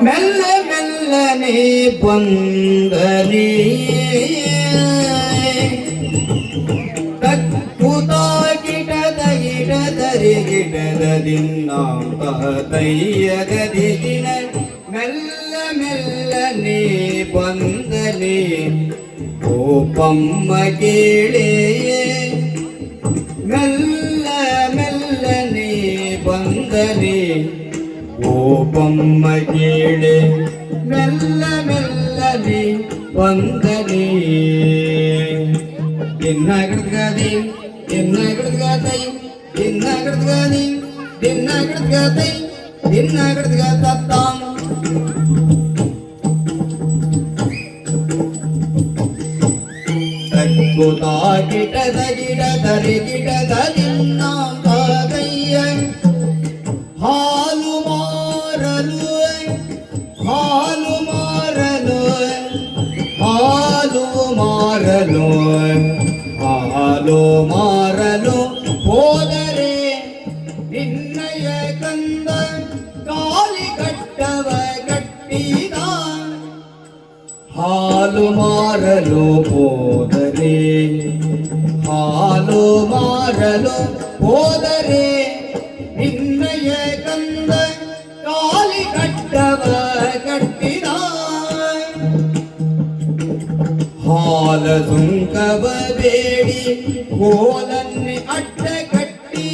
ಮೆಲ್ಲ ಮೆಲ್ಲನೆ ಬಂದನೆ ತಕ್ಕುತಾಗಿಟದ ಗಿಡದರಿ ಗಿಡದ ದಿನ್ನಾಂತ ದಯ್ಯಗದಿಗಿನ ಮೆಲ್ಲ ಮೆಲ್ಲನೆ ಬಂದನೆ ಕೋಪಮ್ಮ ಕೇಳೇ ಮೆಲ್ಲ ಮೆಲ್ಲನೆ ಬಂದನೆ ಕೋಪಮ್ಮ ಕೇಳೆ ಮೆಲ್ಲ ಮೆಲ್ಲನೆ ಬಂದನೆ ದಿನ್ನಗಡ್ಗದಿ ದಿನ್ನಗಡ್ಗದೈ ದಿನ್ನಗಡ್ಗದಿ ದಿನ್ನಗಡ್ಗದೈ ದಿನ್ನಗಡ್ಗದತ್ತಾಂ ತಕ್ಕುತಾ ಗಿಡದ ಗಿಡದರಿ ಗಿಡದ ದಿನ್ನಾಂತದಯ್ಯ ಹಾಲು ಮಾರಲು ಹಾಲು ಮಾರಲು ಹಾಲು ಮಾರಲು ಹಾಲು ಮಾರಲು ಹೋದರೆ ನಿನ್ನಯ ಕಂದ ಕಾಲಿ ಕಟ್ಟವ ಕಟ್ಟಿದ ಹಾಲು ಮಾರಲು ಹೋದರೆ ಹಾಲು ಮಾರಲು ಹೋದರೆ ನಿನ್ನಯ ಕಂದ ಕಾಲಿ ಕಟ್ಟವ ಕಟ್ಟಿದ ಹಾಲ ಸುಂಕವ ಬೇಡಿ ಕೋಲನ್ನೆ ಅಡ್ಡ ಕಟ್ಟಿ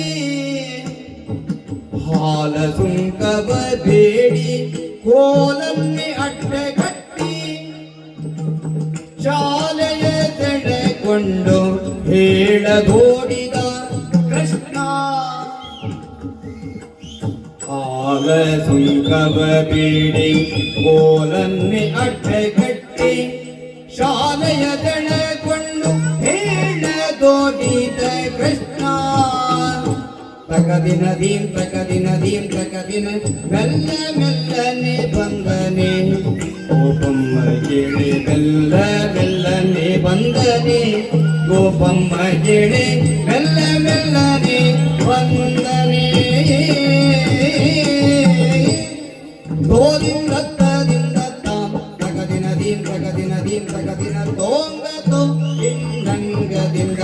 ಹಾಲ ಸುಂಕವ ಬೇಡಿ ಕೋಲನ್ನೆ ಅಡ್ಡ ಕಟ್ಟಿ ಶಾಲೆಯ ತೆಡೆಕೊಂಡು ಹೇಳದೋಡಿದ ಕೃಷ್ಣ ಹಾಲ ಸುಂಕವ ಬೇಡಿ ಕೋಲನ್ನೆ ಅಡ್ಡ ಕಟ್ಟಿ ಶಾಲೆಯ ತೆಡೆಕೊಂಡು ಹೇಳದೋಡಿದ ಕೃಷ್ಣ ತಕದಿನ ದೀನ್ ತಕದಿನ ದೀನ್ ತಕದಿನ ಮೆಲ್ಲ ಮೆಲ್ಲನೆ ಬಂದನೆ ಗೋಪಮ್ಮ ಕೇಳಿ ಮೆಲ್ಲ ಮೆಲ್ಲನೆ ಬಂದನೆ ಗೋಪಮ್ಮ ಕೇಳಿ ಮೆಲ್ಲ ಮೆಲ್ಲನೆ ಬಂದನೆ ತೋದಿಂದ ತಾಂ ತಕದಿನ ದೀನ್ ತಕದಿನ ದೀನ್ ತಕದಿನ ತೋಂಗ ತೋ ಇಂದಂಗದಿಂದ